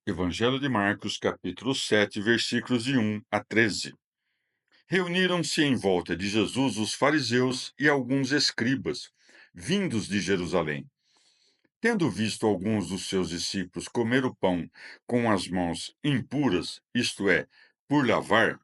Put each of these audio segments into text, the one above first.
Evangelho de Marcos, capítulo 7, versículos de 1 a 13. Reuniram-se em volta de Jesus os fariseus e alguns escribas, vindos de Jerusalém. Tendo visto alguns dos seus discípulos comer o pão com as mãos impuras, isto é, por lavar,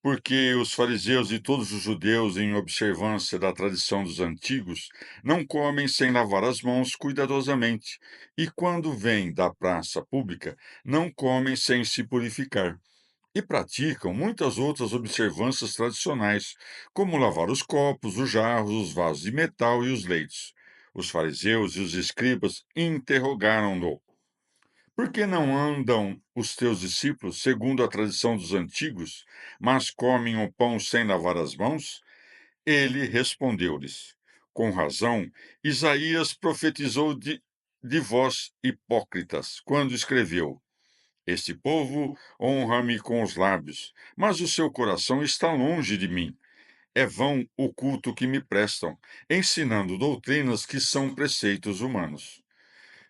porque os fariseus e todos os judeus, em observância da tradição dos antigos, não comem sem lavar as mãos cuidadosamente, e quando vêm da praça pública, não comem sem se purificar. E praticam muitas outras observâncias tradicionais, como lavar os copos, os jarros, os vasos de metal e os leitos. Os fariseus e os escribas interrogaram-no: por que não andam os teus discípulos segundo a tradição dos antigos, mas comem o pão sem lavar as mãos? Ele respondeu-lhes: com razão, Isaías profetizou de vós, hipócritas, quando escreveu: este povo honra-me com os lábios, mas o seu coração está longe de mim. É vão o culto que me prestam, ensinando doutrinas que são preceitos humanos.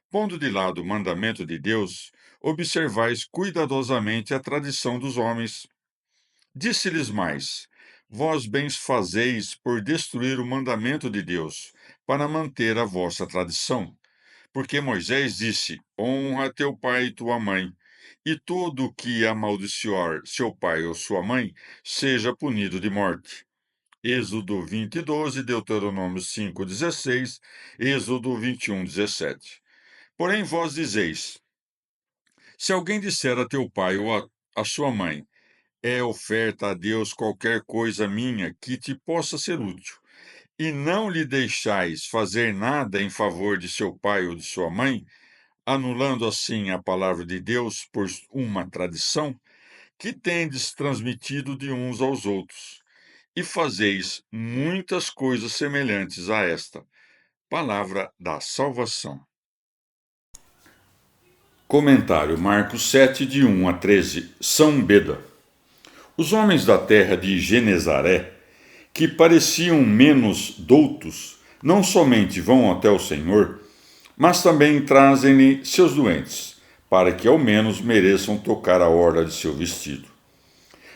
Pondo de lado o mandamento de Deus, observais cuidadosamente a tradição dos homens. Disse-lhes mais: vós bem fazeis por destruir o mandamento de Deus, para manter a vossa tradição. Porque Moisés disse: honra teu pai e tua mãe, e todo que amaldiçoar seu pai ou sua mãe, seja punido de morte. Êxodo 20:12, Deuteronômio 5:16, Êxodo 21:17. Porém, vós dizeis: se alguém disser a teu pai ou a sua mãe, é oferta a Deus qualquer coisa minha que te possa ser útil, e não lhe deixais fazer nada em favor de seu pai ou de sua mãe, anulando assim a palavra de Deus por uma tradição, que tendes transmitido de uns aos outros, e fazeis muitas coisas semelhantes a esta. Palavra da salvação. Comentário Marcos 7, de 1 a 13. São Beda. Os homens da terra de Genezaré, que pareciam menos doutos, não somente vão até o Senhor, mas também trazem-lhe seus doentes, para que ao menos mereçam tocar a orla de seu vestido.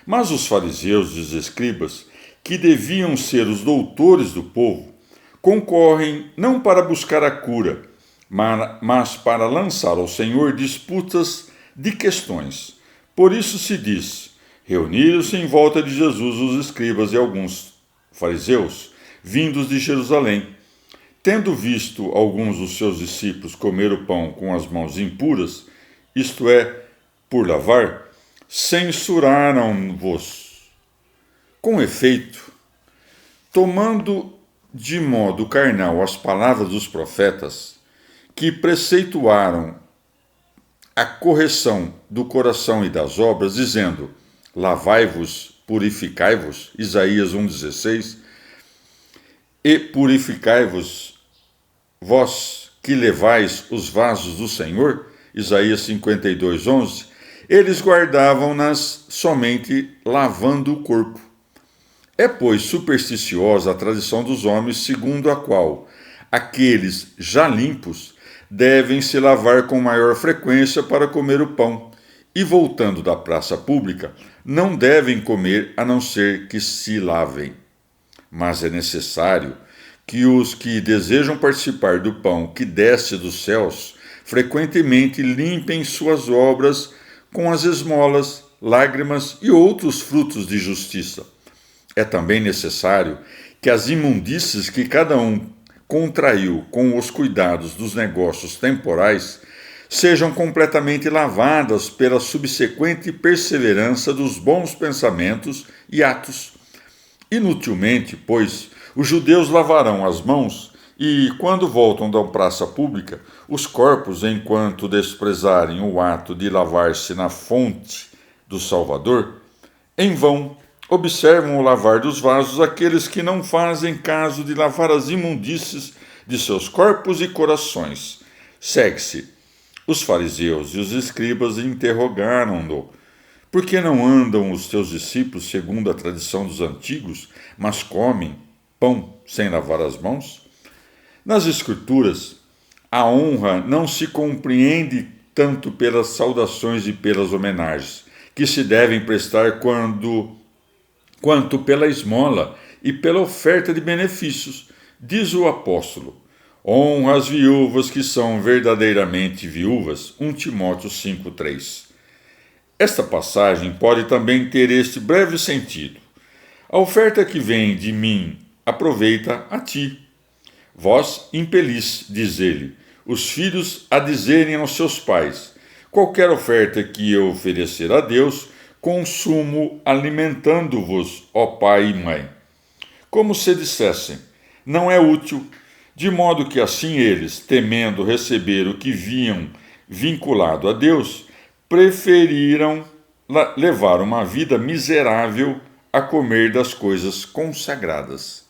Mas os fariseus e os escribas, que deviam ser os doutores do povo, concorrem não para buscar a cura, mas para lançar ao Senhor disputas de questões. Por isso se diz: reuniram-se em volta de Jesus os escribas e alguns fariseus, vindos de Jerusalém. Tendo visto alguns dos seus discípulos comer o pão com as mãos impuras, isto é, por lavar, censuraram-vos. Com efeito, tomando de modo carnal as palavras dos profetas, que preceituaram a correção do coração e das obras, dizendo: lavai-vos, purificai-vos, Isaías 1,16, e purificai-vos, vós que levais os vasos do Senhor, Isaías 52:11, eles guardavam-nas somente lavando o corpo. É, pois, supersticiosa a tradição dos homens, segundo a qual aqueles já limpos devem se lavar com maior frequência para comer o pão, e voltando da praça pública, não devem comer a não ser que se lavem. Mas é necessário que os que desejam participar do pão que desce dos céus frequentemente limpem suas obras com as esmolas, lágrimas e outros frutos de justiça. É também necessário que as imundícies que cada um contraiu com os cuidados dos negócios temporais sejam completamente lavadas pela subsequente perseverança dos bons pensamentos e atos. Inutilmente, pois, os judeus lavarão as mãos e, quando voltam da praça pública, os corpos, enquanto desprezarem o ato de lavar-se na fonte do Salvador, em vão observam o lavar dos vasos aqueles que não fazem caso de lavar as imundícies de seus corpos e corações. Segue-se. Os fariseus e os escribas interrogaram-no: por que não andam os teus discípulos segundo a tradição dos antigos, mas comem pão sem lavar as mãos? Nas Escrituras, a honra não se compreende tanto pelas saudações e pelas homenagens, que se devem prestar quanto pela esmola e pela oferta de benefícios, diz o apóstolo. Honra as viúvas que são verdadeiramente viúvas. 1 Timóteo 5,3. Esta passagem pode também ter este breve sentido. A oferta que vem de mim aproveita a ti. Vós impelis, diz ele, os filhos a dizerem aos seus pais: qualquer oferta que eu oferecer a Deus, consumo alimentando-vos, ó pai e mãe. Como se dissessem: não é útil, de modo que assim eles, temendo receber o que viam vinculado a Deus, preferiram levar uma vida miserável a comer das coisas consagradas.